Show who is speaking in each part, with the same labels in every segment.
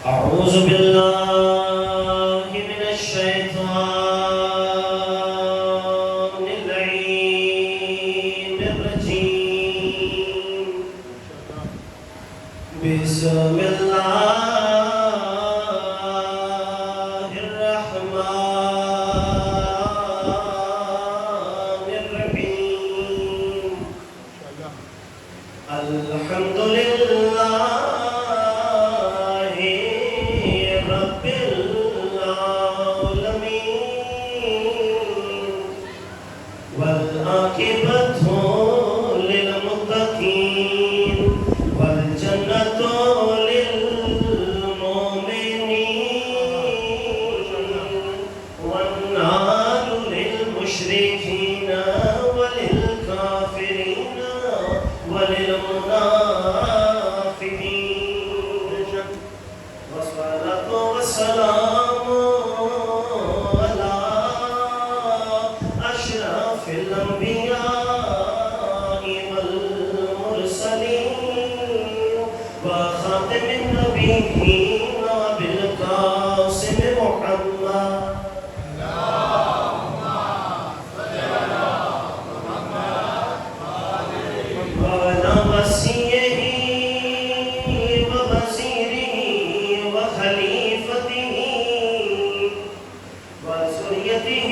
Speaker 1: أعوذ بالله من الشيطان اللعين الرجيم. بسم الله الرحمن الرحيم. الحمد لله رب العالمين والعاقبة للمتقين والجنة للمؤمنين والنار للمشركين وللكافرين وللمنافقين. والصلاة والسلام على أشرف الأنبياء والمرسلين وخاتم النبيين وبالقاسم محمد. وعلى وصيه ووزيره وخليفته وذريته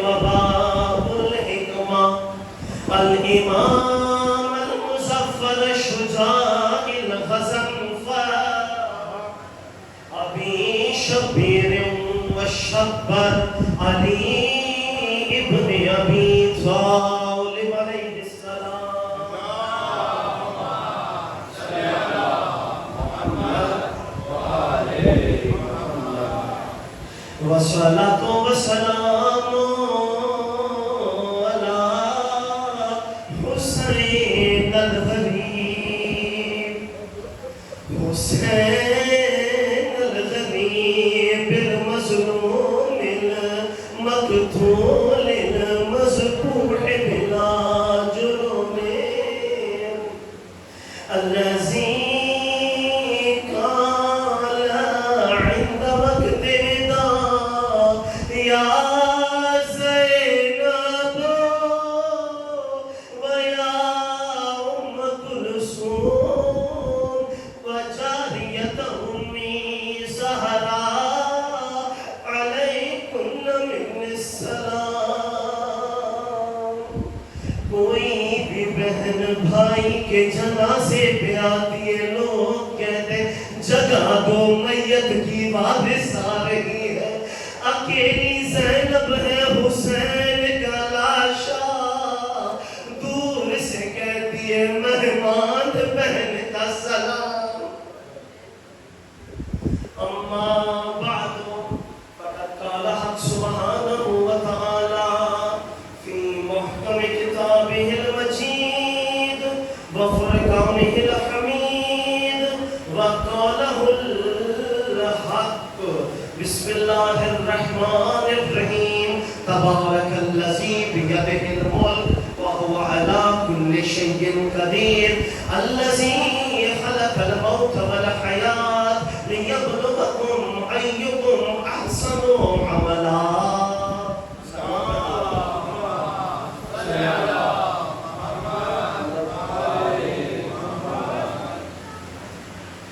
Speaker 1: وباب الحكمة الإمام المظفر الشجاع الغضنفر أبي شبير والشبر علي ابن أبي طالب عليه السلام. والصلاة والسلام على حسين الغريب حسين الغريب المظلوم المقتول المذبوح بلا جرم الذي قال عند وقت نداء يا زينب ويا أم كلثوم وجارية أمي زهراء عليكن من السلام. کوئی بھی بہن بھائی کے جنازے پہ آتی ہے، لوگ کہتے جگہ دو میت کی وارث آ رہی ہے، اکیلی زینب ہے حسین کا لاشا، دور سے کہتی ہے مہمان بہن کا سلام. اما بعد فقد قال حق سبحانه وتعالى في محكم كتابه المجيد وفرقانه الحميد وقاله الحق. بسم الله الرحمن الرحيم. تبارك الذي بيده الملك وهو على كل شيء قدير الذي خلق الموت والحياة ليبلوكم أيكم أحسن عملا.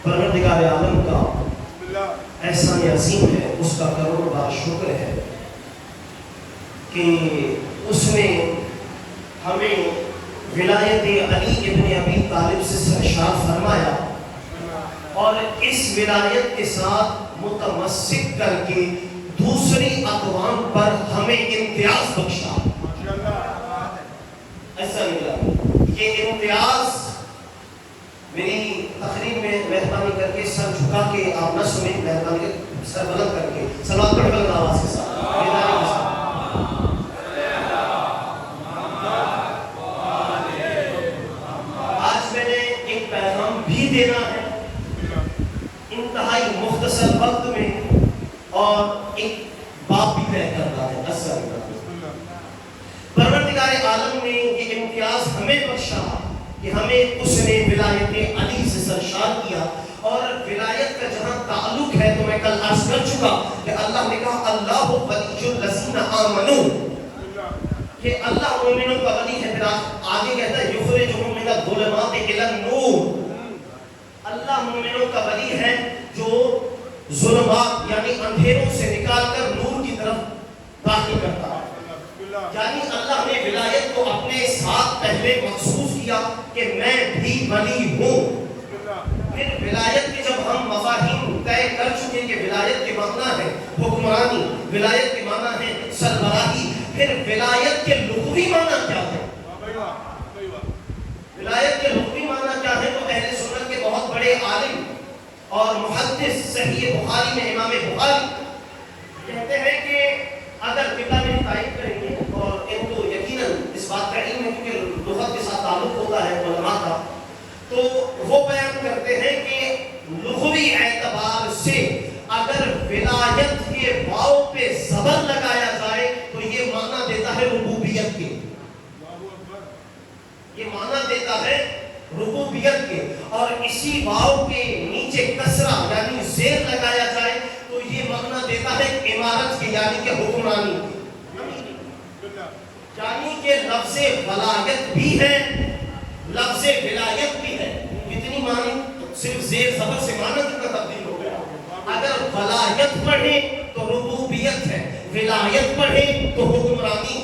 Speaker 1: پروردگار عالم کا احسان عظیم ہے، اس کا کروڑ بار شکر ہے کہ اس نے ہمیں ولایت علی ابن ابی طالب سے سرشار فرمایا اور اس ولایت کے ساتھ متمسک کر کے دوسری اقوام پر ہمیں امتیاز بخشا. ایسا نکلا یہ امتیاز. میری تقریر میں مہربانی کر کے سر جھکا کے آپ نہ سنیں، مہربانی کر سر بلند کر کے صلوات پڑھ بلند آواز کے ساتھ. آج میں نے ایک پیغام بھی دینا ہے انتہائی مختصر وقت میں اور ایک باب بھی طے کرنا ہے. پروردگار عالم نے یہ امتیاز ہمیں بخشا کہ ہمیں اس نے ولایت علی سے سرشار کیا اور ولایت کا جہاں تعلق ہے تو میں کل عرض کر چکا کہ اللہ نے کہا اللہ ولی الذین آمنوا، کہ اللہ مومنوں کا ولی ہے. پھر آگے کہتا ہے یخرجہم من الظلمات الی النور، اللہ مومنوں کا ولی ہے جو ظلمات یعنی اندھیروں سے نکال کر نور کی طرف داخل کرتا ہے. یعنی اللہ نے ولایت کو اپنے ساتھ پہلے مخصوص کیا کہ میں بھی ولی ہوں. پھر ولایت کے جب ہم مفاہیم طے کر چکے کہ ولایت کے معنی ہے حکمرانی، ولایت کے معنی ہے سربراہی، پھر ولایت کے لغوی معنی کیا ہے؟ ولایت کے لغوی معنی کیا ہے؟ تو اہل سنت کے بہت بڑے عالم اور محدث صحیح بخاری میں امام بخاری کہتے ہیں کہ اگر قبلہ میں تائید کریں گے، اور ان کو یقیناً اس بات کا علم ہے کیونکہ لغت کے ساتھ تعلق ہوتا ہے علماء کا، تو وہ بیان کرتے ہیں کہ لغوی اعتبار سے اگر ولایت کے واو پہ زبر لگایا جائے تو یہ معنی دیتا ہے ربوبیت کے، یہ معنی دیتا ہے ربوبیت کے. اور اسی واو کے نیچے کسرہ یعنی زیر لگایا جائے تو یہ معنی دیتا ہے امارت کے یعنی کہ حکمرانی. یعنی کہ لفظ ولایت بھی ہے، لفظ ولایت بھی ہے. اتنی معنی صرف زیر زبر سے معنی کتنا تبدیل ہو گیا. اگر ولایت پڑھیں تو ربوبیت ہے، ولایت پڑھیں تو حکمرانی ہے.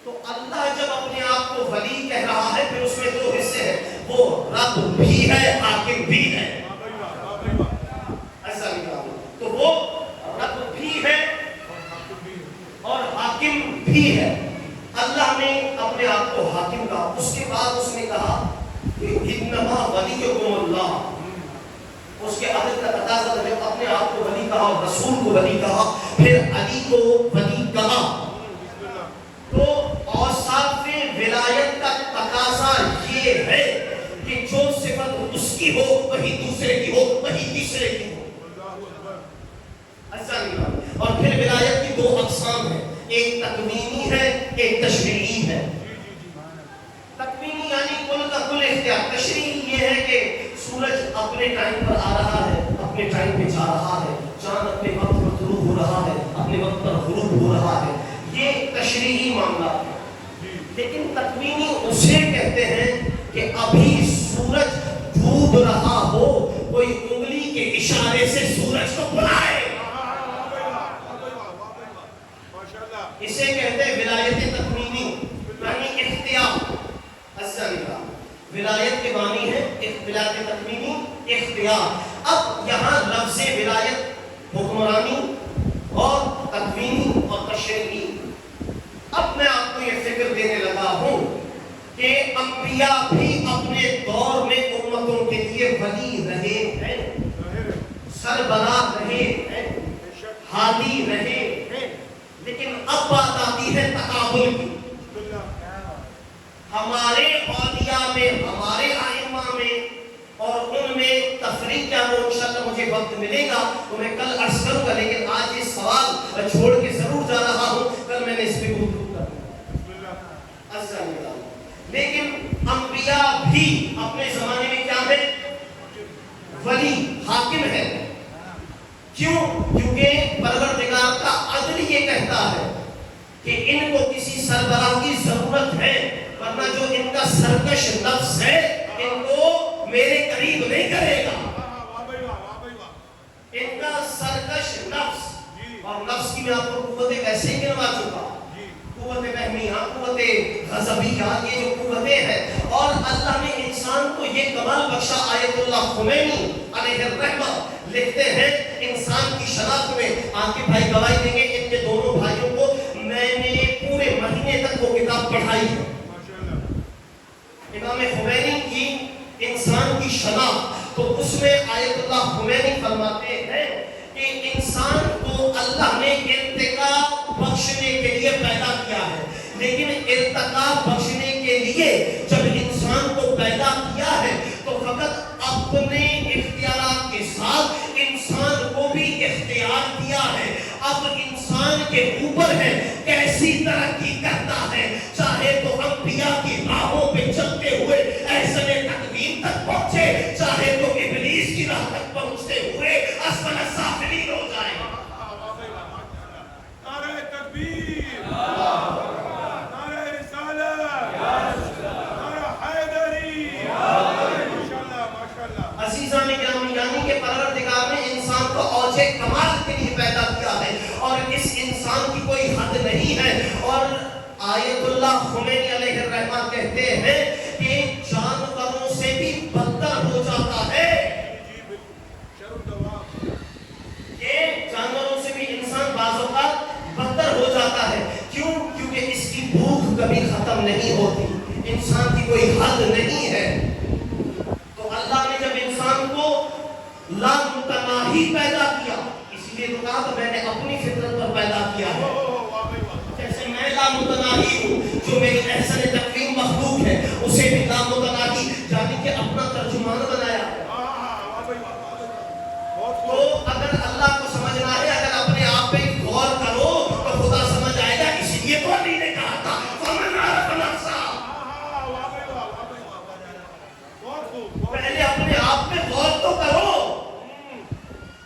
Speaker 1: تو اللہ جب اپنے آپ کو ولی کہہ رہا ہے پھر اس میں دو حصے ہیں، وہ رب بھی ہے، حاکم بھی ہے. ایسا نہیں، تو وہ رب بھی ہے اور حاکم بھی ہے. اللہ نے اپنے آپ کو حاکم کہا، اس کے بعد اس نے کہا کہ انما ولیکم اللہ. اس کے عدد کا تقاضا تھا جب اپنے آپ کو ولی کہا اور رسول کو ولی کہا پھر علی کو ولی کہا. تو اوصاف ولایت کا تقاضا یہ ہے کہ جو صفت اس کی ہو وہی دوسرے کی ہو، وہی تیسرے کی ہو. ایسا نہیں. اور پھر ولایت کی دو اقسام ہیں، ایک تکوینی ہے، ایک تشریعی ہے. تکوینی یعنی کل کا کل اختیار. تشریعی یہ ہے کہ سورج اپنے ٹائم پر آ رہا ہے، اپنے ٹائم پہ جا رہا ہے، چاند اپنے وقت پر طلوع ہو رہا ہے، اپنے وقت پر غروب ہو رہا ہے. یہ تشریعی معاملہ ہے. لیکن تکوینی اسے کہتے ہیں کہ ابھی سورج ڈوب رہا ہو، کوئی انگلی کے اشارے سے سورج کو بلائے، اسے کہتے ہیں ولایت تکوینی یعنی اختیار. ولایت کے معنی ہے ولایت تکوینی اختیار. اب یہاں لفظ ولایت حکمرانی اور تکوینی اور تشریعی. اب میں آپ کو یہ فکر دینے لگا ہوں کہ انبیاء بھی اپنے دور میں امتوں کے لیے ولی رہے ہیں، سربراہ رہے ہیں، ہادی رہے ہیں. لیکن اب بات آتی ہے تقابل کی. ہمارے اولیاء میں، ہمارے ائمہ میں اور ان میں تفریق کیا ہو. انشاءاللہ مجھے وقت ملے گا تو میں کل عرض کروں گا، لیکن آج یہ سوال میں چھوڑ کے ضرور جا رہا ہوں. کل میں نے اس پہ گفتگو کرنا. لیکن انبیاء بھی اپنے زمانے میں کیا ہے؟ ولی، حاکم ہے. کیوں؟ کیونکہ پروردگار کا عدل یہ کہتا ہے کہ ان کو کسی سربراہ کی ضرورت ہے، ورنہ جو ان کا سرکش نفس ہے ان کو میرے قریب نہیں کرے گا. ان کا سرکش نفس، اور نفس کی میں آپ کو قوتیں ویسے ہی گنوا چکا، قوت بہمیہ، قوت غضبیہ، یہ جو قوتیں ہیں. اور اللہ نے انسان کو یہ کمال بخشا. آیت اللہ خمینی علیہ الرحمہ لکھتے ہیں انسان کی شناخت میں، آپ کے بھائی گواہی دیں گے، ان کے دونوں بھائیوں کو میں نے پورے مہینے تک وہ کتاب پڑھائی ہے. امام خمینی کی انسان کی شناخت، تو اس میں آیت اللہ خمینی فرماتے ہیں کہ انسان کو اللہ نے ارتقاء بخشنے کے لیے پیدا کیا ہے. لیکن ارتقاء بخشنے کے لیے جب انسان کو پیدا کیا ہے تو فقط اپنے اختیارات کے ساتھ انسان کو بھی اختیار دیا ہے. اب انسان کے اوپر ہے کیسی ترقی کرتا ہے، چاہے تو انبیاء کی راہوں پہ چلتے ہوئے احسن تکوین تک پہنچے، عزیزان گرامی، یعنی کہ پروردگار نے انسان کو اوج کمال کے لیے پیدا کیا ہے اور اس انسان کی کوئی حد نہیں ہے. اور آیت اللہ خمینی علیہ الرحمہ کہتے ہیں کہ جانوروں سے بھی بدتر ہو جاتا ہے. یہ جانوروں سے بھی انسان بعض اوقات بدتر ہو جاتا ہے. کیوں؟ کیونکہ اس کی بھوک کبھی ختم نہیں ہوتی، انسان کی کوئی حد نہیں ہے. تو اللہ نے جب انسان کو لامتناہی پیدا کیا، اس لیے تو کہا کہ میں نے اپنی فطرت پر پیدا کیا ہے. جیسے میں لامتناہی ہوں، جو میری احسن تقویم مخلوق ہے اسے بھی لامتناہی یعنی کہ اپنا ترجمان بنایا. تو اگر اللہ کو سمجھنا ہے، اگر اپنے آپ پہ غور کرو تو خدا سمجھ آئے گا. اس لیے تو علی نے کہا تھا فمن عرف نفسہ، پہلے اپنے آپ پہ غور تو کرو.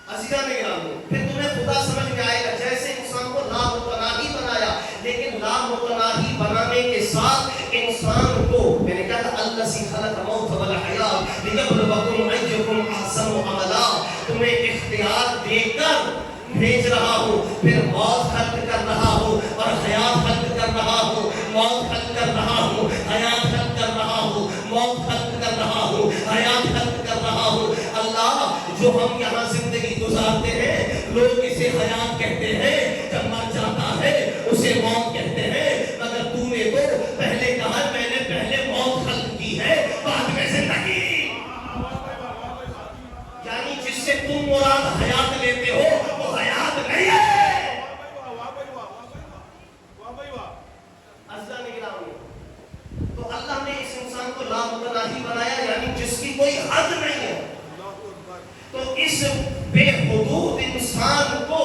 Speaker 1: عزیزان گرامی، پھر تمہیں خدا سمجھ میں آئے گا. جیسے انسان کو لامتناہی بنایا، لیکن لامتناہی بنانے کے ساتھ انسان کو میں نے کہا تھا الذی خلق الموت والحیاۃ لیبلوکم ایکم احسن عملا، تمہیں اختیار دے کر بھیج رہا ہوں، پھر موت خلق کر رہا ہوں اور حیات خلق کر رہا ہوں، موت خلق کر رہا ہوں، حیات خلق کر رہا ہوں، موت خلق کر رہا ہوں، حیات خلق کر رہا ہوں. اللہ، جو ہم یہاں زندگی گزارتے ہیں لوگ اسے حیات کہتے ہیں، جب مر جاتا ہے اسے موت کہتے ہیں، مگر تو نے تو پہلے کہا میں نے پہلے موت خلق کی ہے بعد میں زندگی. یعنی جس سے تم مراد حیات لیتے ہو وہ حیات نہیں ہے. تو اللہ نے اس انسان کو لامتناہی بنایا، یعنی جس کی کوئی حد نہیں ہے. تو اس بے حدود انسان کو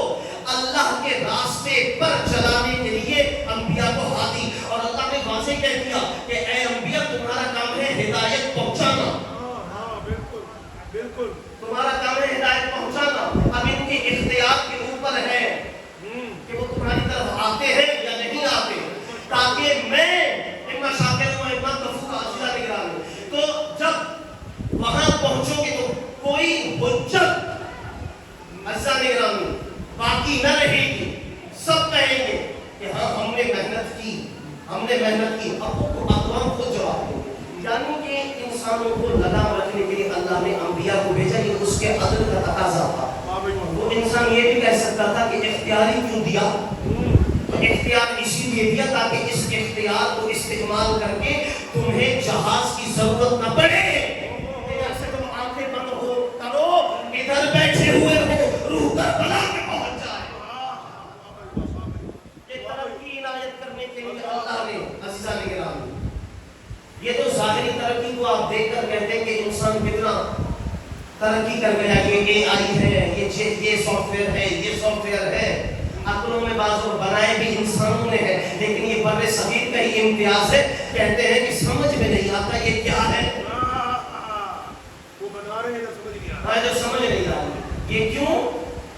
Speaker 1: اللہ کے راستے پر چلانے کے لیے انبیاء کو ہادی، اور اللہ نے واضح کہہ دیا کہ اے انبیاء تمہارا کام ہے ہدایت پہنچانا. بالکل تمہارا کام ہے ہدایت پہنچانا. اب ان کے اختیار کے اوپر ہے کہ وہ تمہاری طرف آتے ہیں یا نہیں آتے، تاکہ میں اما شاکر و اما کفور. عزیزان گرامی، تو جب وہاں پہنچو گے تو کوئی حجت عزیزان گرامی باقی نہ رہے گی. سب کہیں گے کہ ہاں ہم نے محنت کی، ہم نے محنت کی. اب وہ اقوام خود جواب دیں گے. یعنی کہ انسانوں کو لگام رکھنے کے لیے اللہ نے انبیاء کو بھیجا، یہ اس کے عدل کا تقاضا تھا. وہ انسان یہ بھی کہہ سکتا تھا کہ اختیاری کیوں دیا؟ تو اختیار اسی لیے دیا تاکہ اس اختیار کو استعمال کر کے تمہیں جہاز کی ضرورت نہ پڑے. جیسے تم آنکھیں بند ہو کرو، ادھر بیٹھے ہوئے ہو، روح کربلا میں پہنچ جائے. یہ ترقی عنایت کرنے کے لیے اللہ نے. عزیزان گرامی، یہ تو ظاہری ترقی کو آپ دیکھ کر کہتے ہیں کہ انسان کتنا ترقی کر گیا. یہ اے آئی ہے، یہ سافٹ ویئر ہے، یہ سافٹ ویئر ہے. عقلوں میں بعض اور بنائے بھی انسانوں نے ہے، لیکن یہ بر صغیر کا ہی امتیاز ہے. کہتے ہیں کہ سمجھ میں نہیں آتا یہ کیا ہے، وہ بنا رہے ہیں سمجھ نہیں آتا. جو سمجھ نہیں آ رہی یہ کیوں؟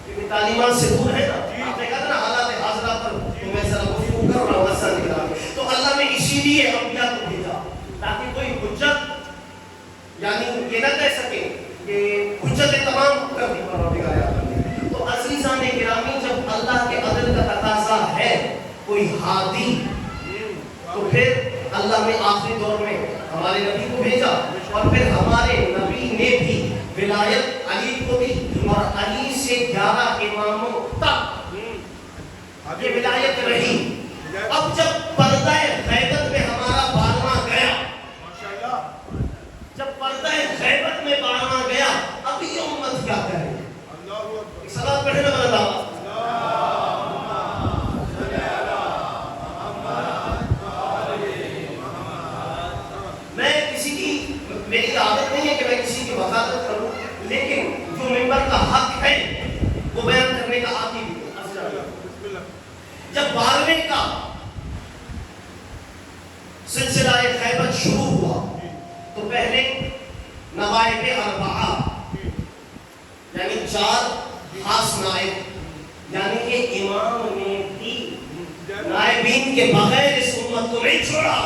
Speaker 1: کیونکہ تعلیمات سے دور ہے نا. آپ نے کہا نا حالات حاضرہ پر میں ذرا گفتگو کر رہا ہوں. ایسا نہیں رہا. تو اللہ نے اسی لیے انبیاء کو بھیجا تاکہ کوئی حجت یعنی یہ نہ کہہ سکے کہ حجت تمام کر دی پروردگار عالم نے. تو عزیزان گرامی، جب اللہ کے عدل کا تقاضا ہے کوئی ہادی، تو پھر اللہ نے آخری دور میں ہمارے نبی کو بھیجا، اور پھر ہمارے نبی نے بھی ولایت علی کو دی، اور علی سے 11 اماموں تک یہ ولایت رہی. اب جب پردہ غیبت میں ہمارا 12واں گیا، جب پردہ غیبت میں 12واں گیا، اب یہ امت کیا کرے؟ صلوات پڑھنے والا میں کسی کی، میری عادت نہیں ہے کہ میں کسی کی وکالت کروں، لیکن جو ممبر کا حق ہے وہ بیان کرنے کا آتی بھی ہے. جب 12ویں کا سلسلہ غیبت شروع ہوا تو پہلے نوائب اربعہ یعنی 4 خاص نائب، یعنی کہ امام نے بھی نائبین کے بغیر اس امت کو نہیں چھوڑا.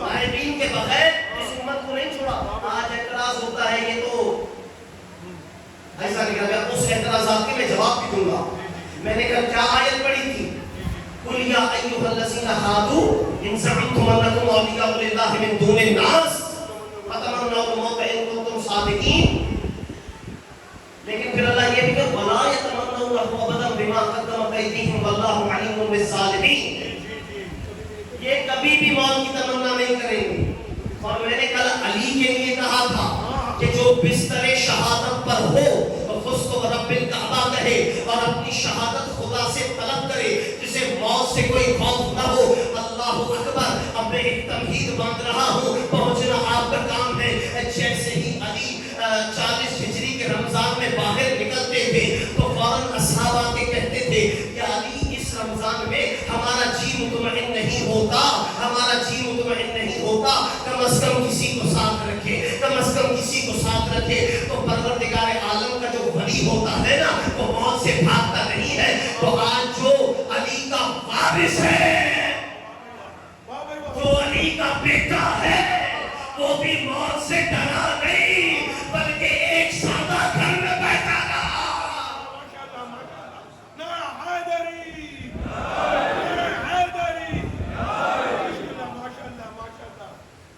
Speaker 1: نائبین کے بغیر اس امت کو نہیں چھوڑا. آج اعتراض کرتا ہے یہ تو ایسا نہیں کرتا. اس اعتراضات کے میں جواب بھی دوں گا. میں نے کل کیا آیت پڑھی تھی؟ قل یا ایھا الذین ھادوا ان زعمتم انکم اولیاء للہ من دون الناس فتمنوا الموت ان کنتم صادقین. لیکن پھر اللہ یہ بھی کہ ولا یتمنونہ ابدا بما قدمت ایدیہم واللہ علیم بالظالمین. یہ کبھی بھی موت کی تمنا نہیں کریں گے. اور میں نے کل علی کے لیے کہا تھا کہ جو بستر شہادت پر ہو تو خود کو رب الکعبہ کہے اور اپنی شہادت خدا سے طلب کرے, جسے موت سے کوئی خوف نہ ہو. اللہ اکبر. اب میں ایک تمہید باندھ رہا ہوں, پہنچنا آپ کا کام ہے. جیسے ہی علی 40 ہجری کے رمضان میں باہر نکلتے تھے تو فوراً اصحاب آ کے کہتے تھے کہ علی اس رمضان میں ہمارا جی مطمئن نہیں ہوتا, ہمارا جی مطمئن نہیں ہوتا, کم از کم کسی کو ساتھ رکھے, کم از کم کسی کو ساتھ رکھے. تو پروردگار عالم کا جو ولی ہوتا ہے نا وہ موت سے بھاگتا نہیں ہے. تو آج جو علی کا وارث ہے, جو علی کا بیٹا ہے, وہ بھی موت سے ڈرا نہیں بلکہ ایک سادہ گھر میں بیٹھا رہا.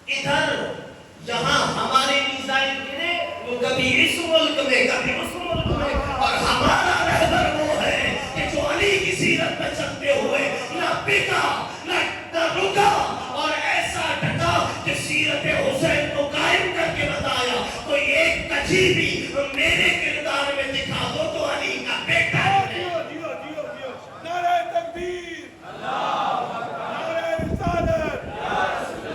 Speaker 1: ادھر یہاں ہمارے میزائل گرے, وہ کبھی اس ملک میں کبھی اس ملک میں, اور ہمارا رہبر وہ ہے کہ جو علی کی سیرت میں چلتے ہوئے نہ بکا نہ رکا اور ایسا ڈٹا کہ سیرت حسین کو قائم کر کے بتایا. تو ایک کچھی بھی میرے کردار میں دکھا دو تو علی کا بیٹا ہے. نعرہ تکبیر, نعرہ رسالت,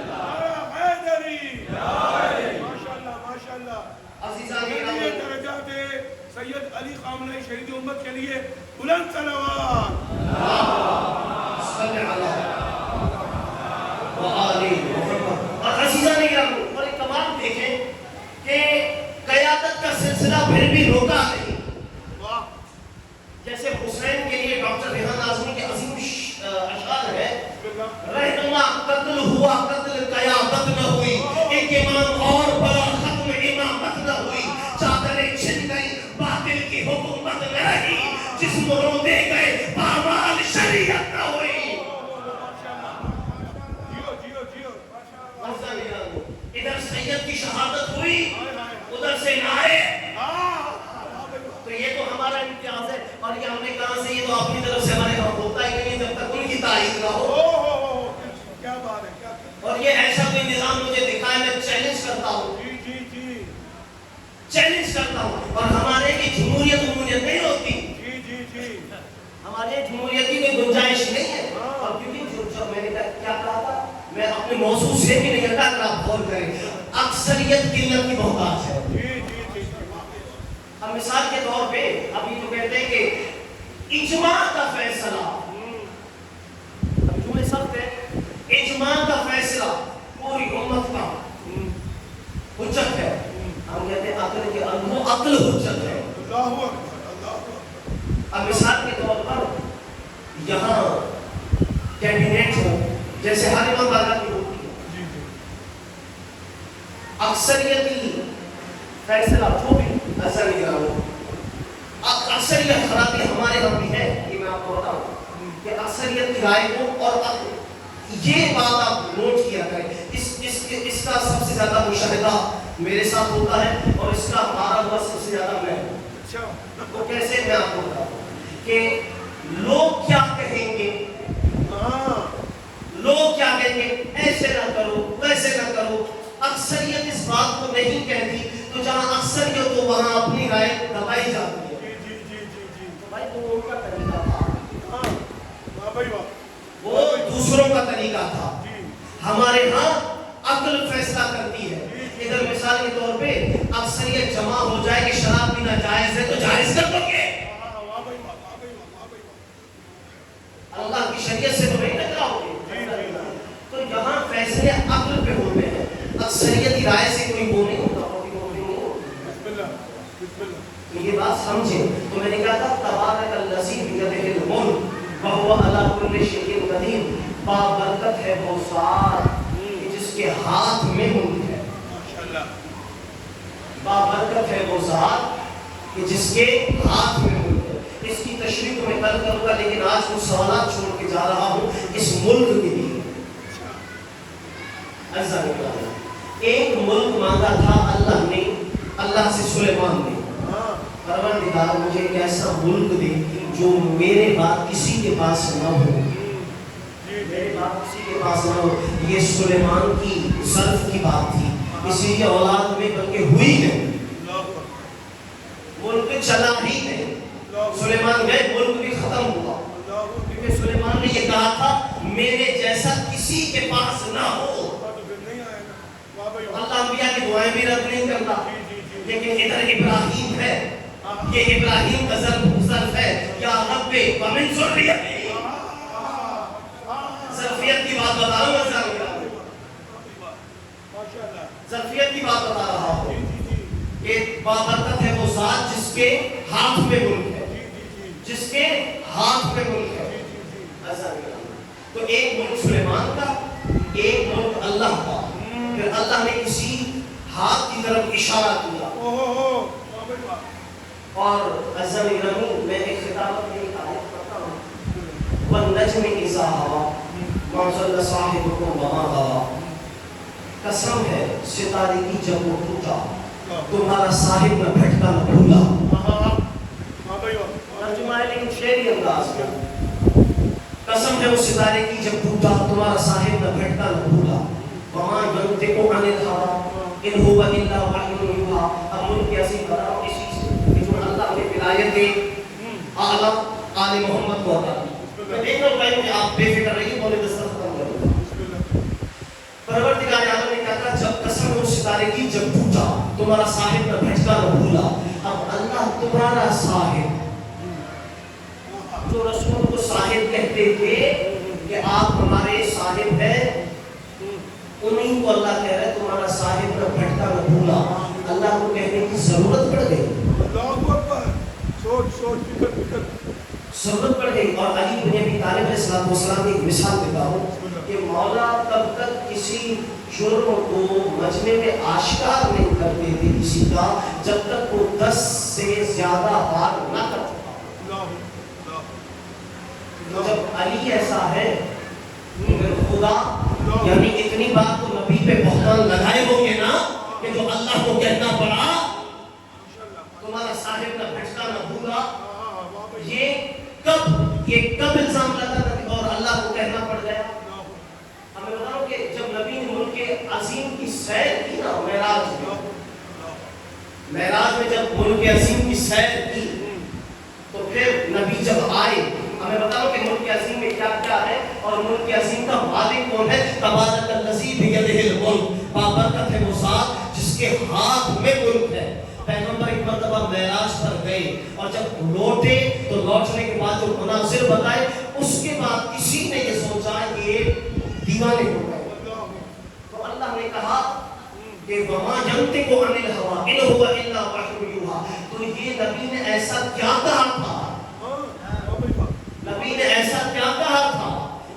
Speaker 1: نعرہ حیدری. ماشاءاللہ ماشاءاللہ. عزیزان یہ درجات سید علی خامنہئی شہید امت کے لیے بلند صلوات. صلی اللہ وآلہ محمد. اور عزیزان یہ اور ایک کمال دیکھیں کہ قیادت کا سلسلہ پھر بھی روکا نہیں. جیسے حسین کے لیے ڈاکٹر ریحان اعظمی کے عظیم اشعار ہے, رہنما قتل ہوا قتل قیادت نہ ہوئی, ایک امام اور بڑا ختم امامت نہ ہوئی, چادریں چھن گئی باطل کی حکومت نہ رہی, جسم روندے گئے پامال شریعت نہ ہوئی. ادھر سید کی شہادت ہوئی, ادھر سے نائے. تو یہ تو ہمارا امتیاز ہے. اور یہ ہم نے کہاں سے, یہ تو اپنی طرف سے ہمارے وہاں ہوتا ہی نہیں جب تک ان کی تائید نہ ہو. کیا بات ہے. اور یہ ایسا کوئی نظام مجھے دکھائے, میں چیلنج کرتا ہوں, چیلنج کرتا ہوں. اور ہمارے کی جمہوریت نہیں ہوتی, ہمارے جمہوریت کی کوئی گنجائش نہیں ہے. اور کیونکہ جو میں نے کیا کہا تھا, میں اپنے موضوع سے بھی نہیں ہٹا کر آپ غور کریں, اکثریت قلت کی محتاج ہے. اب مثال کے طور پہ ابھی جو کہتے ہیں کہ اجماع کا فیصلہ, اب جملے سخت ہے, اجماع کا فیصلہ پوری امت کا حجت ہے. ہم کہتے ہیں عقل کے اندھو عقل حجت ہے. اب مثال کے طور پر یہاں کیبنیٹ ہو, جیسے ہر امام بالا کی ہوتی ہے, اکثریتی فیصلہ جو بھی ایسا نہیں رہا ہو. اکثریت خرابی ہمارے ہم بھی ہے, یہ میں آپ کو بتاؤں کہ اکثریت کی رائے کو, اور یہ بات آپ نوٹ کیا کریں, اس کا سب سے زیادہ مشاہدہ میرے ساتھ ہوتا ہے اور اس کا مارا ہوا سب سے زیادہ میں ہوں. تو کیسے میں آپ کو بتاؤں کہ لوگ کیا کہیں گے, لوگ کیا کہیں گے, ایسے نہ کرو ویسے نہ کرو. اکثریت اس بات کو نہیں کہتی, تو جہاں اکثریت تو وہاں اپنی رائے دبائی جاتی ہے. بھائی وہ ان کا طریقہ تھا, وہ دوسروں کا طریقہ تھا. ہمارے ہاں عقل فیصلہ کرتی ہے. ادھر مثال کے طور پہ اکثریت جمع ہو جائے کہ شراب پینا جائز ہے تو جائز کر دو گے. اللہ کی شریعت سے تو نہیں ٹکراؤ گے. تو یہاں فیصلے عقل پہ ہوتے ہیں, اکثریت کی رائے سے کوئی وہ نہیں ہوتا. تو یہ بات سمجھیں. تو میں نے کہا تھا تبارک الذی بیدہ الملک وہو علی کل شیء قدیر, بابرکت ہے وہ ذات جس کے ہاتھ میں ملک ہے. بابرکت ہے وہ ذات کہ جس کے ہاتھ میں ملک ہے. اس کی تشریح تو میں کل کروں گا، لیکن آج وہ سوالات چھوڑ کے جا رہا ہوں اس ملک کے لیے. ایک ملک مانگا تھا اللہ نے، اللہ سے سلیمان نے، پروردگار مجھے ایک ایسا ملک دے جو میرے بعد کسی کے پاس نہ ہو، میرے بعد کسی کے پاس نہ ہو. یہ سلیمان کی ظرف کی بات تھی، اسی لیے اولاد میں بلکہ ہوئی نہیں، ملک چلا ہی نہیں. سلیمان گئے، ملک بھی ختم ہوا، کیونکہ سلیمان نے یہ کہا تھا میرے جیسا کسی کے پاس نہ ہو. اللہ انبیاء کی دعائیں بھی رد نہیں کرتا، لیکن ادھر ابراہیم ہے، یہ ابراہیم کا ظرف ہے، یا رب ومن ذریتی. ظرفیت کی بات بتا رہا ہوں، ظرفیت کی بات بتا رہا ہوں کہ بابرکت ہے وہ ذات جس کے ہاتھ میں ملک ہے، جس کے ہاتھ میں ملک ہے. تو ایک ملک سلیمان کا، ایک ملک اللہ کا. پھر اللہ نے کسی ہاتھ کی طرف اشارہ کیا، اور عزیزان گرامی میں ایک خطابت میں ایک آیت پڑھتا ہوں، وَالنَّجْمِ إِذَا هَوَىٰ مَا ضَلَّ صَاحِبُكُمْ وَمَا غَوَىٰ. قسم ہے ستارے کی جب وہ ٹوٹا تمہارا صاحب نہ بھٹکا نہ بھولا. ترجمہ ہے لیکن شعری انداز میں. قسم ہے اس ستارے کی جب ٹوٹا تمہارا صاحب نہ بھٹکا نہ بھولا. وَمَا يَنطِقُ عَنِ الْهَوَىٰ إِنْ هُوَ إِلَّا وَحْيٌ يُوحَىٰ. اب ملک کی عظیم بتاؤ اسی سے کہ جو اللہ نے ولایت اعلیٰ آل محمد کو عطا کی. میں دیکھ رہا ہوں بھائی کہ آپ بے فکر رہیے، بولے دستر ختم کرو. پروردگار عالم نے کہا تھا جب قسم ہے اس ستارے کی جب ٹوٹا تمہارا صاحب نہ بھٹکا نہ بھولا. اب اللہ تمہارا صاحب، جو رسول کو صاحب کہتے تھے کہ آپ ہمارے صاحب ہیں، انہیں کو اللہ کہہ رہا ہے تمہارا صاحب نہ بھٹکا نہ بھولا. اللہ کو کہنے کی ضرورت پڑ گئی، ضرورت پڑ گئی. اور علی بن ابی طالب علیہ السلام کی ایک مثال دیتا ہوں کہ مولا تب تک کسی جرم کو مجمع میں آشکار نہیں کرتے تھے کسی کا جب تک وہ 10 سے زیادہ بار نہ کر چکا. جب علی ایسا ہے پھر خدا یعنی اتنی بات تو نبی پہ بہتان لگائے ہوں گے نا کہ جو اللہ کو کہنا پڑا تمہارا صاحب نہ بھٹکا نہ بھولا. یہ کب الزام لگا اور اللہ کو کہنا پڑ گیا. ہمیں بتاؤ کہ جب نبی نے ملک عظیم کی سیر کی نا معراج میں جب ملک عظیم کی سیر کی تو پھر نبی جب آئے ہمیں بتاؤ کہ ملک عظیم میں کیا کیا ہے اور ملک عظیم کا مالک کون ہے. تبارک الذی بیدہ الملک، بابرکت ہے وہ ذات جس کے ہاتھ میں ملک ہے. پیغمبر ایک مرتبہ معراج پر گئے اور جب لوٹے تو لوٹنے کے بعد جو مناظر بتائے اس کے بعد کسی نے یہ سوچا یہ دیوانے ہو گئے. تو اللہ نے کہا کہ وما ينطق عن الهوى ان هو الا وحی یوحیٰ. تو یہ نبی نے ایسا کیا کہا تھا، نبی نے ایسا کیا کہا تھا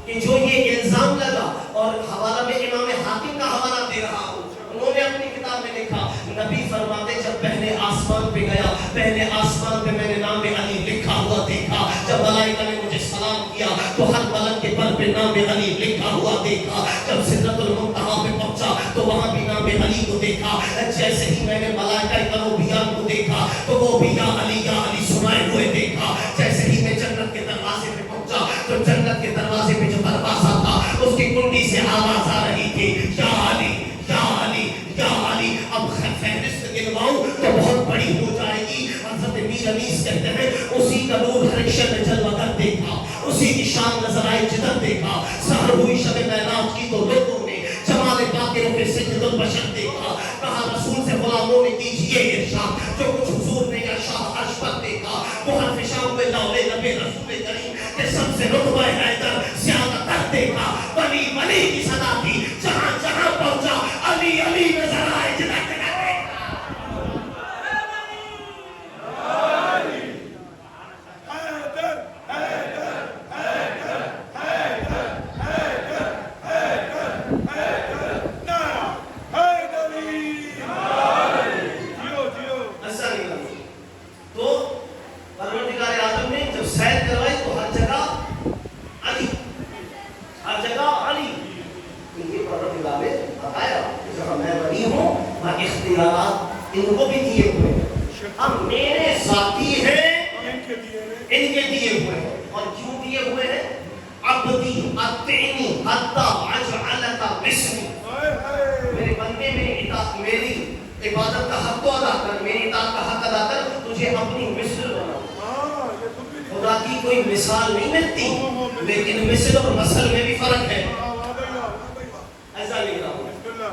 Speaker 1: کہ جو یہ الزام لگا. اور حوالہ میں امام حاکم کا حوالہ دے رہا ہوں، انہوں نے اپنی کتاب میں لکھا نبی فرماتے جب پہلے آسمان پہ گیا پہلے آسمان پہ میں نے نام علی لکھا ہوا دیکھا. جب ملائکہ نے مجھے سلام کیا تو ہر ملک کے پر پہ نام علی لکھا ہوا دیکھا. جب سدرۃ المنتہا پہ پہنچا تو وہاں بھی نام علی کو دیکھا. جیسے ہی میں نے ملائکہ کروبیان کو دیکھا تو وہ بھی یا علی سنائے ہوئے دیکھا. جیسے ہی میں جنت کے دروازے پہ پہنچا تو جنت کے دروازے پہ جو دروازہ تھا اس کی کنڈی سے آواز آ رہی تھی یا علی یا علی یا علی. اب فہرست گنواؤں تو بہت بڑی ہو جائے گی. حضرت میر انیس کہتے ہیں اسی کا نور ہر ایک شب میں جلوہ گر دیکھا، اسی کی شان نظر آئی جدھر دیکھا. سحر ہوئی شب معراج کی تو لوگوں نے جمال باقروں کے سجد البشر دیکھا. کہا رسول سے غلاموں نے کیجئے ارشاد جو کچھ حضور نے یا شاہ عرش پر دیکھا. وہ حرف شام میں لولے نبی رسول کریم کہ سب سے رتبہ حیدر زیادہ تر دیکھا. ولی ولی کی صدا تھی جہاں جہاں پہنچا علی علی نظر آئے جدھر وہ بھی دیے ہوئے ہیں. اب میرے ذاتی ہیں ان کے دیے ہوئے ہیں. اور کیوں دیے ہوئے ہیں؟ عبدی اطعنی حتی اجعلک مثلی. میرے بندے میری عبادت کا حق تو ادا کر, میری اطاعت کا حق ادا کر, تجھے اپنی مثل بنا. خدا کی کوئی مثال نہیں ملتی, لیکن مثل اور مثل میں بھی فرق ہے. ایسا نہیں رہا.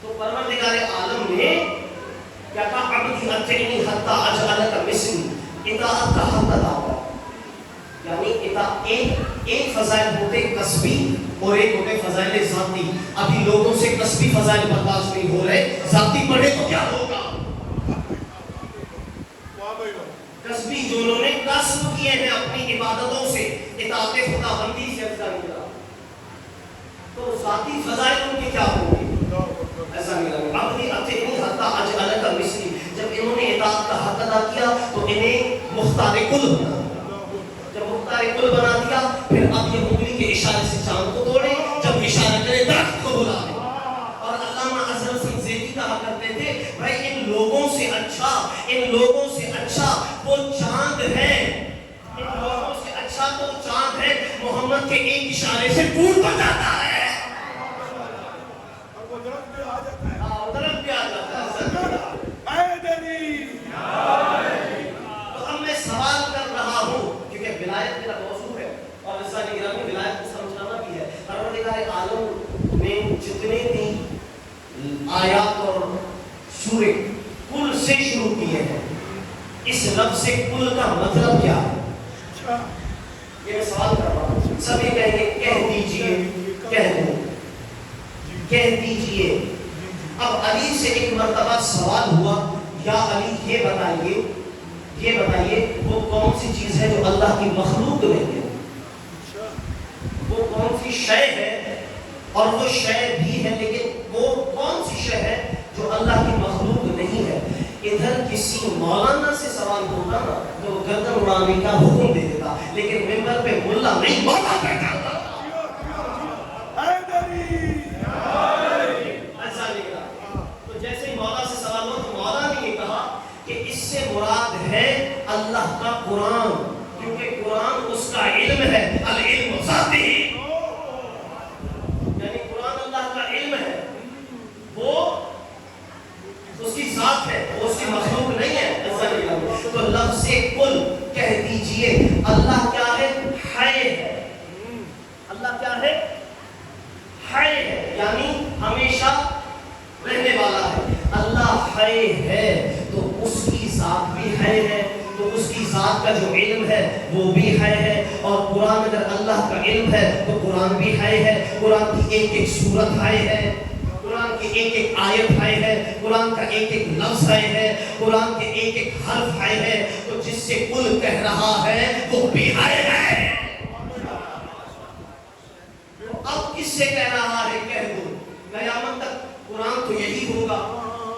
Speaker 1: تو پروردگار عالم نے کیا کہا؟ عبدی اطعنی حتی اجعلک مثلی, اطاعت کا حق ادا کر. یعنی ایک فضائل ہوتے کسبی اور ایک ہوتے فضائل ذاتی. ابھی لوگوں سے کسبی فضائل برداشت نہیں ہو رہے, ذاتی پڑھے تو کیا ہوگا؟ کسبی جو انہوں نے کسب کیے ہیں اپنی عبادتوں سے, اطاعت خدا بندی سے افضل نہیں رہا, تو ذاتی فضائل ان کے کیا ہوں گے؟ ایسا نہیں رہا. عبدی اطعنی حتی اجعلک مثلی, جب انہوں نے اطاعت کا حق ادا کیا تو انہیں مختار کل بنا. جب مختار کل بنا دیا, پھر اب یہ انگلی کے اشارے سے چاند کو توڑے, جب اشارہ کرے درخت کو بلا لے. اور علامہ اظہر حسین زیدی کہا کرتے تھے, بھائی ان لوگوں سے اچھا وہ چاند ہے, ان لوگوں سے اچھا تو چاند ہے, محمد کے ایک اشارے سے ٹوٹ تو جاتا ہے, اور وہ درخت بھی آ جاتا ہے. درخت بھی آ جاتا ہے. تو اب میں سوال کر رہا ہوں, کیونکہ ولایت میرا موضوع ہے اور رسالہ گرامی ولایت کو سمجھانا بھی ہے. پروردگار عالم نے جتنے بھی آیات اور سورے کل سے شروع کیے ہیں, اس لفظ سے کل کا مطلب کیا ہے؟ یہ میں سوال کر رہا ہوں. سب یہ کہیں گے کہہ دیجئے, کہہ دیجئے. اب علی سے ایک مرتبہ سوال ہوا, یا علی یہ بتائیے وہ کون سی چیز ہے جو اللہ کی مخلوق نہیں ہے؟ وہ کون سی شے ہے, اور وہ شے بھی ہے, لیکن وہ کون سی شے ہے جو اللہ کی مخلوق نہیں ہے؟ ادھر کسی مولانا سے سوال ہوتا نا تو گردن اڑانے کا حکم دے دیتا, لیکن ممبر پہ ملا نہیں مولا بیٹھا تھا. ایسا نہیں کہا. تو جیسے ہی مولا سے سوال ہوا تو مولا نے یہ کہا کہ اس سے مراد ہے اللہ کا قرآن, کیونکہ قرآن اس کا علم ہے. العلم ذاتی, یعنی قرآن اللہ کا علم ہے, وہ اس کی ذات ہے, وہ اس کی مخلوق نہیں ہے. ایسا نہیں کہا. تو لفظ کل کہہ دیجئے, اللہ کیا ہے؟ حی ہے. اللہ کیا ہے؟ حی ہے, یعنی ہمیشہ رہنے والا ہے. اللہ حی ہے تو اس کی ذات بھی حی ہے, تو اس کی ذات کا جو علم ہے وہ بھی حی ہے. اور قرآن اگر اللہ کا علم ہے تو قرآن بھی حی ہے. قرآن کی ایک ایک سورت حی ہے, قرآن کی ایک ایک آیت حی ہے, قرآن کا ایک ایک لفظ حی ہے, قرآن کے ایک ایک حرف حی ہے. تو جس سے کل کہہ رہا ہے وہ بھی حی ہے. اب کس سے کہہ رہا ہے؟ کہہ دو. قیامت تک قرآن تو یہی ہوگا,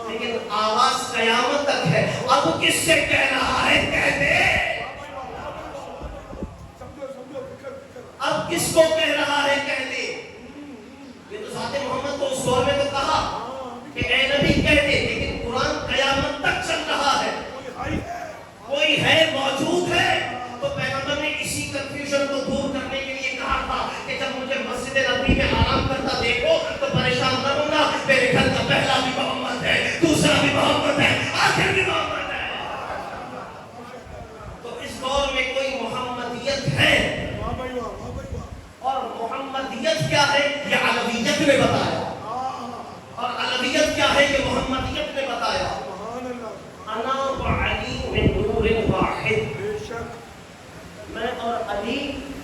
Speaker 1: لیکن آواز قیامت تک ہے. اب کس سے کہہ رہا ہے؟ کہہ دے. اب کس کو کہہ رہا ہے؟ کہہ دے. یہ تو ذات محمد کو اس دور میں تو کہا کہ اے نبی کہہ دے, لیکن قرآن قیامت تک چل رہا ہے. کوئی ہے, موجود ہے. تو پیغمبر نے اسی کنفیوژن کو دور کرنے کے لیے کہا تھا کہ جب مجھے مسجد نبوی میں آرام کرتا دیکھو تو پریشان نہ ہونا, میرے گھر کا پہلا بھی محمد ہے, دوسرا بھی محمد ہے, آخر بھی محمد ہے. تو اس دور میں کوئی محمدیت ہے, اور محمدیت کیا ہے یہ علویت نے بتایا, اور علویت کیا ہے یہ محمدیت نے بتایا. انا وعلی من نور واحد, میں اور علی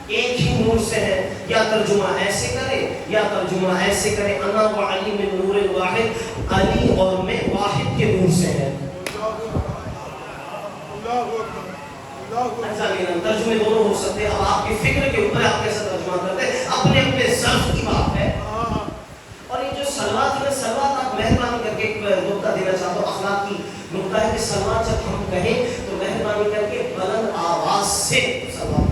Speaker 1: ایک ہی نور سے ہے. یا ترجمہ ایسے کرے یا ترجمہ ایسے کرے, انا وعلی من نور واحد, علی اور میں واحد کے نور سے ہیں. ایسا نہیں, ترجمے دونوں ہو سکتے. اب آپ کی فکر کے اوپر آپ کیسا ترجمہ کرتے ہیں, اپنے اپنے ظرف کی بات ہے. اور یہ جو سلوات ہے, سلوات آپ مہربانی کر کے ایک نقطہ دینا چاہتا ہوں, اخلاق کی نقطہ ہے کہ سلوات جب ہم کہیں تو مہربانی کر کے بلند آواز سے سلوات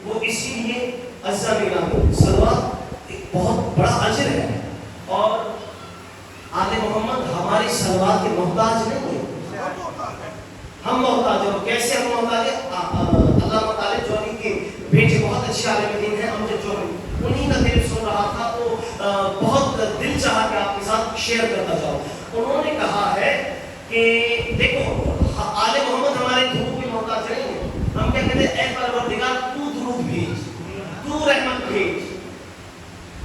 Speaker 1: وہ اسی لیے عزیزان گرامی صلوات ایک بہت بڑا اجر ہے، اور آل محمد ہماری صلوات کے محتاج نہیں ہے، ہم محتاج ہیں۔ کیسے ہم محتاج ہیں؟ اللہ تعالیٰ جوہری کے بیٹے بہت اچھے عالم دین ہیں امجد جوہری، انہی کا دل سن رہا تھا تو بہت دل چاہا کہ آپ کے ساتھ شیئر کرتا جاؤ۔ انہوں نے کہا ہے کہ دیکھو آل محمد ہمارے درود کے محتاج نہیں ہیں، ہم کیا کہتے ہیں اے پروردگار تو درود بھیج، تو رحمت بھیج،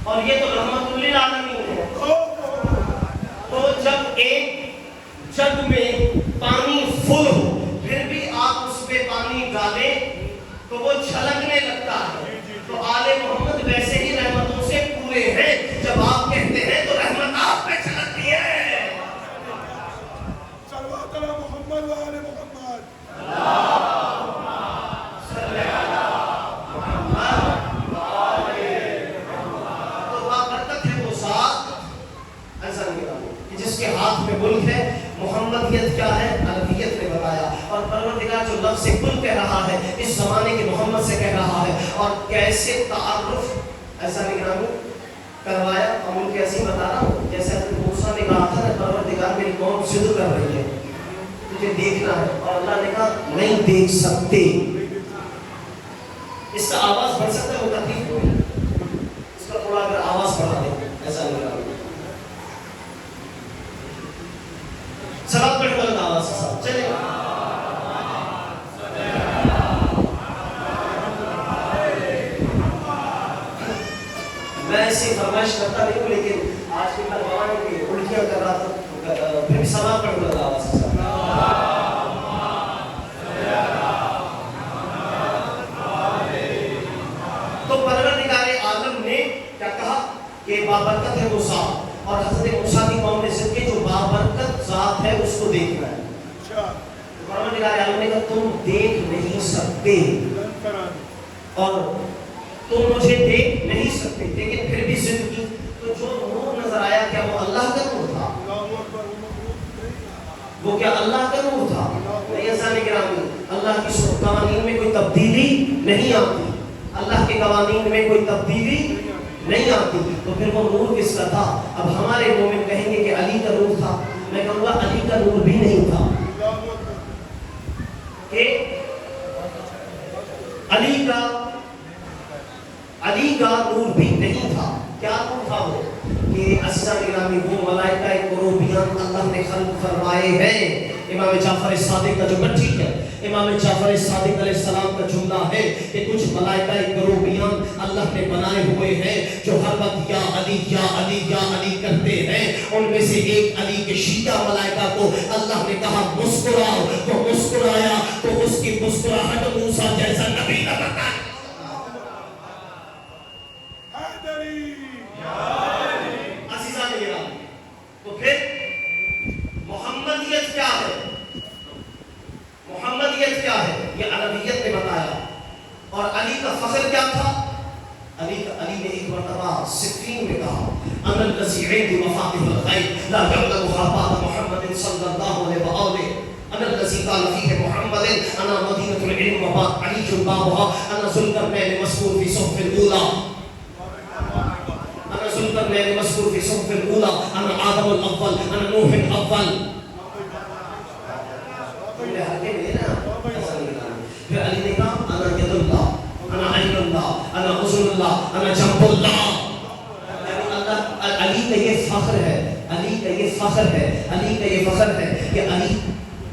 Speaker 1: اور یہ تو رحمت للعالمین ہے۔ تو جب ایک جگ میں پانی فل ہو پھر بھی آپ اس پہ پانی ڈالیں تو وہ چھلکنے لگتا ہے، تو آل محمد ویسے ہی رحمتوں سے پورے ہیں، جب آپ کہتے ہیں تو رحمت آپ پہ چھلکتی ہے۔
Speaker 2: صلوات علی محمد و آل محمد۔
Speaker 1: صلی علی محمد و آل محمد۔ تو بابرکت ہے وہ ذات عزیزان گرامی کہ جس کے ہاتھ میں ملک ہے۔ محمدیت کیا ہے؟ عربیت نے بتایا، اور پروردگار جو لفظ کل کہہ رہا ہے اس زمانے کے محمد سے کہہ رہا ہے، اور کیسے تعارف عزیزان گرامی کروایا۔ اور ان کے عظیم بتا رہا ہوں جیسے حضرت موسیٰ نے کہا تھا پروردگار میری قوم ضد کر رہی ہے، تجھے دیکھنا ہے، اور اللہ نے کہا نہیں دیکھ سکتے۔ اس کا آواز بڑھ سکتا ہے، وہ تکلیف ہوئی، اس کا تھوڑا اگر آواز بڑھا دیں ایسا نہیں رہا۔ صلوات پڑھ کر آواز کے ساتھ چلے گا۔ میں ایسی فرمائش کرتا نہیں ہوں، لیکن آج کی نوجوان کی الٹیاں کر رہا تھا، پھر بھی صلوات پڑھ کر آواز کے ساتھ۔ تو پروردگار عالم نے کیا کہا کہ بابرکت ہے وہ ذات، اور حضرت موسیٰ کی قوم نے ضد کی جو بابرکت ذات ہے اس کو دیکھنا ہے۔ پروردگار عالم نے کہا تم دیکھ نہیں سکتے اور تم مجھے دیکھ نہیں سکتے، لیکن پھر بھی ضد کی، تو جو نور نظر آیا کیا وہ اللہ کا نور تھا؟ وہ کیا اللہ کا نور تھا؟ نہیں عزیزان گرامی، اللہ کی قوانین میں کوئی تبدیلی نہیں آتی، اللہ کے قوانین میں کوئی تبدیلی نہیں آتی، تو پھر وہ نور کس کا تھا؟ اب ہمارے مومن کہیں گے کہ علی کا نور تھا، میں کہوں گا علی کا نور بھی نہیں تھا، کہ علی کا نور بھی نہیں تھا۔ کیا نور تھا وہ؟ کہ عزیزان گرامی وہ ملائکہ کروبیان اللہ نے خلق فرمائے ہیں۔ امام جعفر صادق کا جو ٹھیک ہے، امام جعفر صادق علیہ السلام کا جملہ ہے کہ کچھ ملائکہ کروبیان اللہ نے بنائے ہوئے ہیں جو ہر وقت یا علی یا علی یا علی کرتے ہیں۔ ان میں سے ایک علی کے شیعہ ملائکہ کو اللہ نے کہا مسکراؤ، تو مسکرایا، تو اس کی مسکراہٹ موسیٰ جیسا نبی نہ بتائے۔ عزیزان گرامی، تو پھر محمدیت کیا ہے؟ محمدیت کیا ہے؟ یہ عربیت نے بتایا۔ اور علی کا فخر کیا تھا؟ علی نے ایک مرتبہ صفین میں کہا انا الذی عندی مفاتیح الغیب لا یعلم خافات محمد صلی اللہ علیہ وآلہ، انا الذی قال فیہ محمد انا مدینۃ العلم وباب علی بابها، انا ذوالقرنین مذکور فی صحف الاولی، انا ذوالقرنین مذکور فی صحف الاولی، انا آدم الاول، انا نوح الاول۔ پھر علی نے کہا انا ید اللہ، انا عین اللہ، انا اذن اللہ، انا جنب اللہ۔ علی کا یہ فخر ہے، علی کا یہ فخر ہے، علی کا یہ فخر ہے کہ علی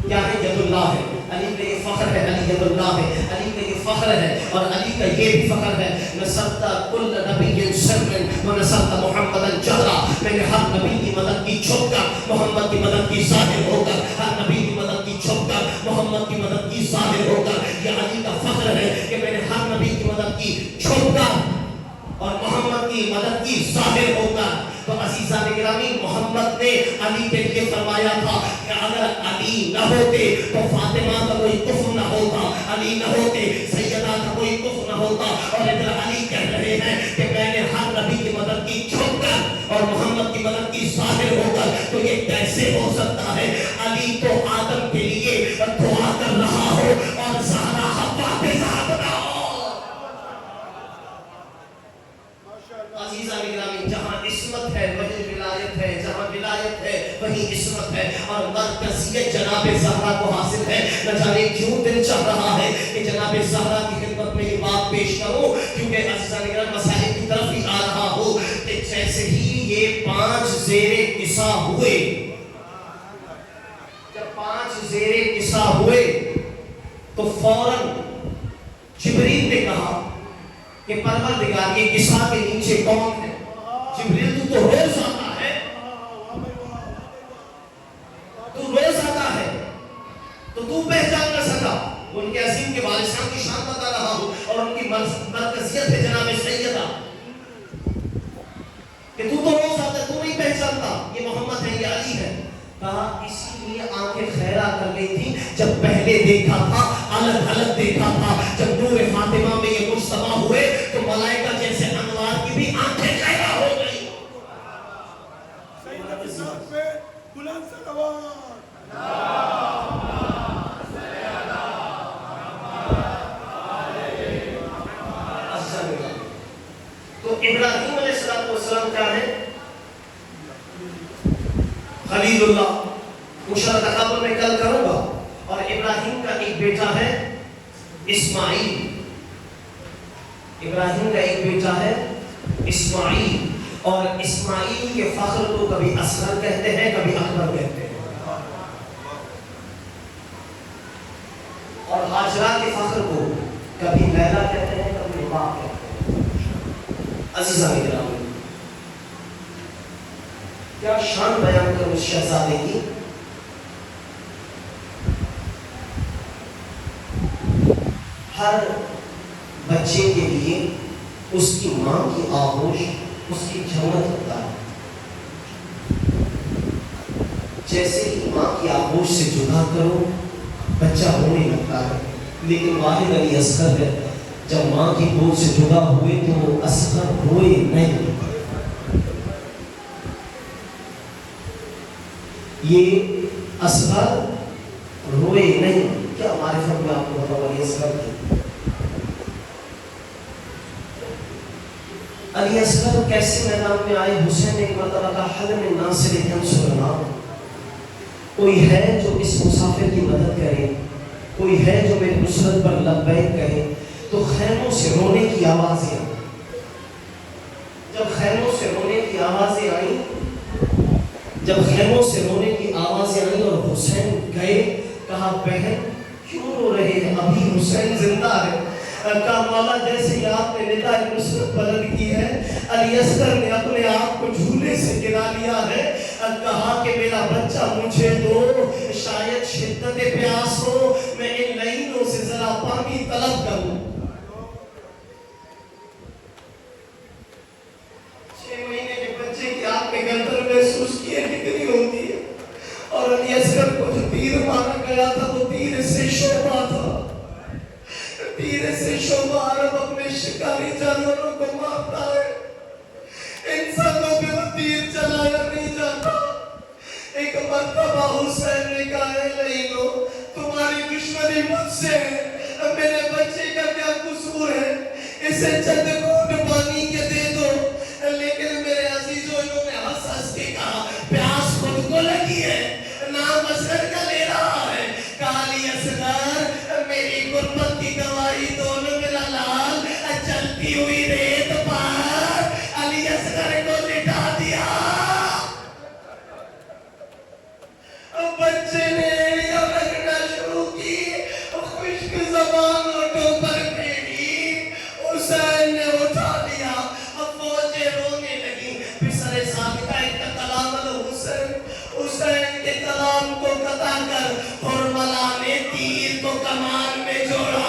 Speaker 1: کیا ہے؟ ید اللہ ہے۔ علی کا یہ فخر ہے، علی ید اللہ ہے، علی کا یہ فخر ہے۔ اور علی کا یہ بھی فخر ہے نصرت کل نبی سرا ونصرت محمدا جہرا، میں نے ہر نبی کی مدد کی چھپ کر، محمد کی مدد کی ظاہر ہو کر، ہر نبی کی مدد کی چھپ کر، محمد کی مدد کی ظاہر ہو کر۔ یہ علی کا فخر ہے کہ میں نے ہر نبی کی مدد کی چھپ کر اور محمد کی مدد کی ظاہر ہو کر۔ تو عزیزان گرامی محمد نے علی کے لیے فرمایا تھا کہ اگر علی نہ ہوتے تو فاطمہ کا کوئی کفر نہ ہوتا، علی نہ ہوتے سیدہ کا کوئی کفر نہ ہوتا۔ اور ادھر علی کہہ رہے ہیں کہ میں نے ہر نبی کی مدد کی چھپ کر اور محمد کی مدد کی ظاہر ہو کر۔ تو یہ کیسے ہو سکتا ہے؟ علی تو آدم کے لیے دعا کر رہا ہو اور زہرا حوا پہ ذات نہ ہو۔ عزیزان گرامی، جہاں عصمت ہے وہیں ولایت ہے، جہاں ولایت ہے وہیں عصمت ہے، اور مرکزیت جناب زہرا کو حاصل ہے۔ نہ جانے کیوں دل چاہ رہا ہے کہ جناب زہرا کی خدمت میں یہ بات پیش کروں، کیونکہ عزیزان گرامی مسائل کی طرف ہی آ رہا ہوں کہ جیسے ہی یہ 5 زیر قصا ہوئے، جب 5 زیر قصا ہوئے تو فوراً جبریل نے کہا کہ پروردگار یہ قصہ کے نیچے کون ہے؟ جبریل تو روز آتا ہے، تو روز آتا ہے، تو پہچان نہ سکا۔ ان کے عظیم کے والدان کی شان بتا رہا ہوں اور ان کی مرکزیت ہے جناب سیدہ، کہ تو روز آتا ہے، تو نہیں پہچانتا یہ محمد ہے، یہ علی ہے۔ کہا اسی لیے آنکھیں خیرہ کر لی تھی، جب پہلے دیکھا تھا الگ الگ دیکھا تھا، جب نور فاطمہ میں یہ مجتمع ہوئے تو ملائکہ جیسے انوار کی بھی آنکھیں خیرہ ہو گئی۔
Speaker 2: سیدہ کے ساتھ میں بلند صلوات۔
Speaker 1: تو ابراہیم علیہ السلام کیا ہے؟ خلیل اللہ، انشاءاللہ تقابل میں کل کروں گا۔ اور ابراہیم کا ایک بیٹا ہے اسماعیل، ابراہیم کا ایک بیٹا ہے اسماعیل، اور اسماعیل کے فخر کو کبھی اصغر کہتے ہیں کبھی اکبر کہتے ہیں، اور ہاجرہ کے فخر کو کبھی لیلا کہتے ہیں کبھی رباب کہتے ہیں۔ عزیزان گرامی، کیا شان بیان کر اس شہزادے کی۔ ہر بچے کے لیے اس کی ماں کی آغوش اس کی جنت ہوتا ہے۔ جیسے ہی ماں کی آغوش سے جدا کرو بچہ رونے لگتا ہے، لیکن واحد علی اصغر ہے، جب ماں کی گود سے جدا ہوئے تو اصغر روئے نہیں۔ یہ اصغر روئے نہیں۔ کیا معرفت میں آپ کو بتاؤں علی اصغر کی؟ علی اصغر کیسے میدان میں آئے؟ حسین نے ایک مرتبہ کہا حل من ناصر ینصرنا، کوئی ہے جو اس مسافر کی مدد کرے، کوئی ہے جو میری نصرت پر لبیک کہے۔ تو خیموں سے رونے کی آوازیں آئیں، جب خیموں سے رونے کی آوازیں آئیں، جب خیموں سے رونے کی آوازیں آئیں اور حسین گئے، کہا بہن کیوں رو رہے ہیں؟ ابھی حسین زندہ ہے۔ کہا مولا جیسے ہی آپ نے ندائے نصرت بلند کی ہے، علی اصغر نے اپنے آپ کو جھولے سے گرا لیا ہے۔ کہا کہ میرا بچہ مجھے دو، شاید شدت پیاس ہو، میں ان لعینوں سے ذرا پانی طلب کروں۔ 6 مہینے کے بچے کی آپ کے گردن محسوس کیے کتنی ہوتی ہے، اور علی اصغر کو جو تیر مارا گیا تھا وہ تیر سے شعبہ تھا، تیر سے شعبہ عرب اپنے شکاری جانوروں کو مارتا ہے، انسانوں پہ وہ تیر چلایا نہیں جاتا۔ ایک مرتبہ حسین نے کہا ہے لعینوں تمہاری دشمنی مجھ سے ہے، میرے بچے کا کیا قصور ہے، اسے چند گھونٹ پانی کے دے دو۔ لیکن میرے عزیزوں انہوں نے ہنس ہنس کے کہا پیاس خود کو لگی ہے، نام اصغر کا لے رہا ہے۔ کہا علی اصغر میری غربت کی گواہی دونوں میرا لال، چلتی ہوئی ریت پر علی اصغر کو لٹا دیا۔ بچے نے ایڑیاں رگڑنا شروع کی، خشک زبان ہونٹوں پر پھیری، حسین نے اٹھا لیا، اب فوجیں رونے لگیں۔ پسر ثابتہ ایک کلام الحسین، حسین کے کلام کو قطع کر حرملہ نے تیر کو کمان میں جوڑا۔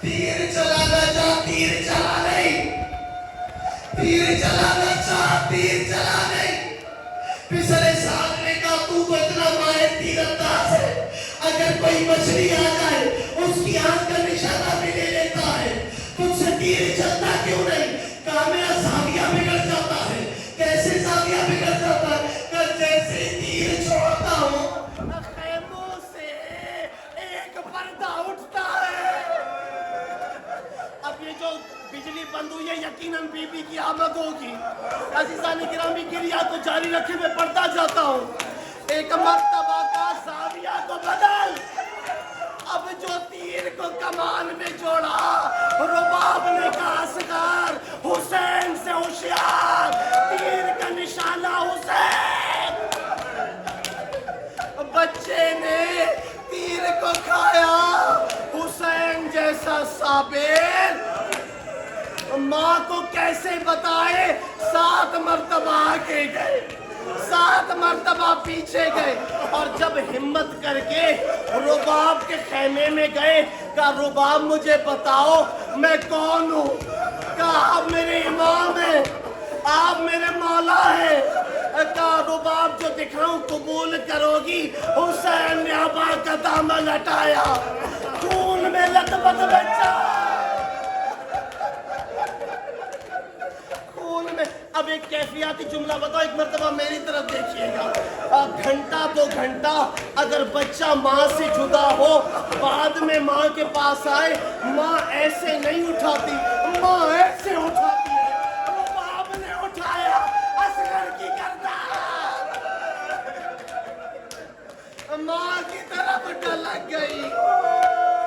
Speaker 1: تیر چلانا چاہ تیر چلا نہیں، تیر چلانا چاہ تیر چلا نہیں۔ پسر ساتھ نے کہا تو اتنا ماہر تیر انداز ہے، اگر کوئی مچھلی آ جائے اس کی آنکھ کا نشانہ بھی لے لیتا ہے، تجھ سے تیر چلتا کیوں نہیں؟ کہا میرا زاویہ بگڑ جاتا ہے۔ کیسے زاویہ بگڑ جاتا ہے؟ کہ جیسے تیر چھوڑتا ہوں خیموں سے ایک پردہ اٹھتا ہے۔ اب یہ جو بجلی بند ہوئی ہے یقیناً بی بی کی آمد ہوگی. عزیزان گرامی گریہ کو جاری رکھے میں پڑھتا جاتا ہوں. ایک مرتبہ کا زاویہ کو بدل، اب جو تیر کو کمان میں جوڑا، رباب نے کہا اصغر حسین سے ہوشیار، تیر کا نشانہ حسین. بچے نے تیر کو کھایا، حسین جیسا صابر ماں کو کیسے بتائے. 7 مرتبہ آگے گئے، 7 مرتبہ پیچھے گئے، اور جب ہمت کر کے رباب کے خیمے میں گئے، کہا رباب مجھے بتاؤ میں کون ہوں. کہا آپ میرے امام ہیں، آپ میرے مولا ہیں. کہا رباب جو دکھاؤں قبول کرو گی. حسین نے ابا کا دامن ہٹایا، خون میں لطبت بچا، خون میں. اب ایک کیفیاتی جملہ بتاؤ، ایک مرتبہ میری طرف دیکھیے گا. گھنٹہ 2 گھنٹہ اگر بچہ ماں سے جدا ہو، بعد میں ماں کے پاس آئے، ماں ایسے نہیں اٹھاتی، ماں ایسے اٹھاتی ہے. رباب نے اٹھایا، اصغر کی گردن ماں کی طرف ڈلک گئی.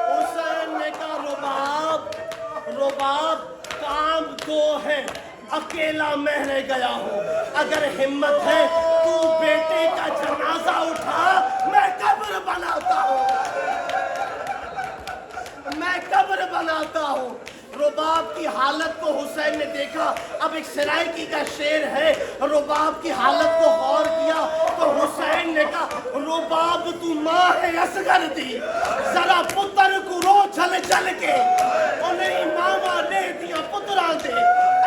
Speaker 1: حسین نے کہا رباب کام 2 ہے، اکیلا میں رہ گیا ہوں. اگر ہمت ہے تو بیٹے کا جنازہ اٹھا، میں قبر بناتا ہوں، میں قبر بناتا ہوں. رباب کی حالت کو حسین نے دیکھا. اب ایک سرائکی کا شعر ہے، رباب کی حالت کو غور کیا تو حسین نے کہا رباب تو ماں ہے اصغر دی، ذرا پتر کو رو جل جل کے، انہیں ماما لے دیا پترا دے،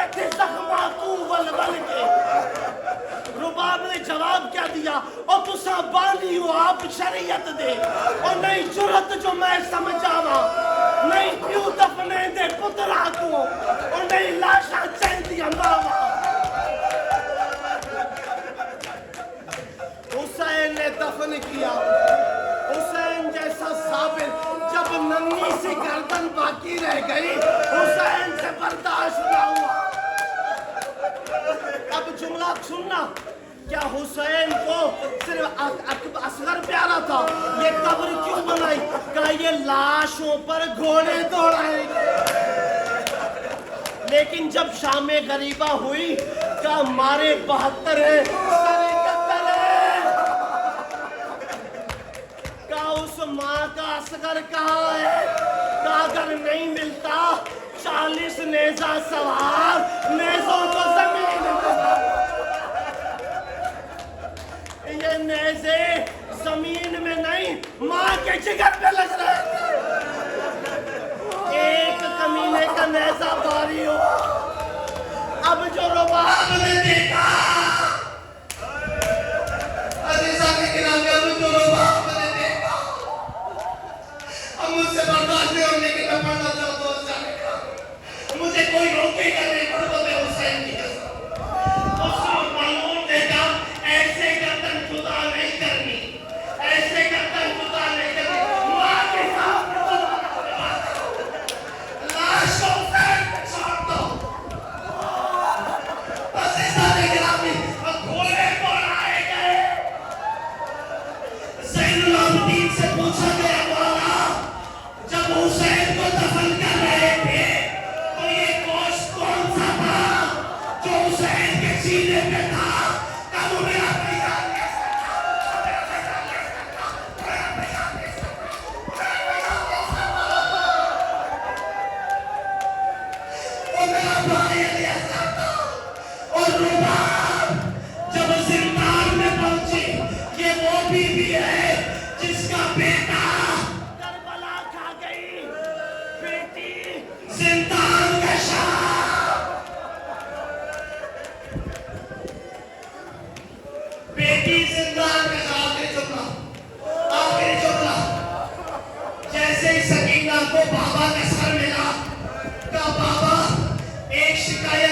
Speaker 1: ایتھے زخمہ تو ول ول کے. رباب نے جواب کیا دیا، اور تسا بانی ہو آپ شریعت دے، اور نہیں جرت جو میں سمجھاوا، نہیں کیوں دفنے دے پترا کو، اور نہیں لاشا چین دیا ماما. حسین نے دفن کیا. حسین جیسا صابر، جب ننھی سی گردن باقی رہ گئی، حسین سے برداشت نہ ہوا. اب جملہ سننا، کیا حسین کو صرف اصغر پیارا تھا؟ یہ قبر کیوں بنائی؟ کہا یہ لاشوں پر گھوڑے دوڑائیں گے. لیکن جب شام غریبہ ہوئی، کہا مارے 72 ہیں، سر 71 ہے. کہا اس ماں کا اصغر کہاں ہے؟ کہا اگر نہیں ملتا 40 نیزہ سوار، نیزوں کو زمین میں، یہ نیزے زمین میں نہیں ماں کے جگر پہ لگ رہے تھے. ایک کمینے کا نیزہ باری ہوا. اب جو رباب نے دیکھا، عزیزان گرامی، اب جو رباب نے دیکھا، اب مجھ سے برداشت نہیں ہونے کی، میں پڑھنا چاہتا ہوں. جانے کا مجھے کوئی روکے گا نہیں، پڑھو میں حسین کی قسم. اس کو معلوم دے گا ایسے گردن جدا نہیں کرنی، ایسے گردن جدا نہیں کرنی. ماں کے سامنے لاش کو حسین پہ چھوڑ دو. عزیزان گرامی، گھوڑے دوڑائے گئے. زین العابدین سے پوچھا گیا مولا، جب حسین کو دفن کر رہے تھے تو یہ گوشت کون سا تھا جو حسین کے سینے پہ تھا؟ کب وہ میرا پیغام لے سکتا، میرا پیغام لے سکتا، میرا پیغام لے سکتا، میرا پیغام لے سکتا، وہ میرا بھائی لے سکتا. اور رباب جب زندان میں پہنچی، یہ وہ بی بی ہے جس کا بیٹا کربلا کھا گئی، بیٹی زندان کا شام، بیٹی زندان میں. آخری جملہ، جیسے ہی سکینہ کو بابا کا سر ملا، کہا بابا ایک شکایت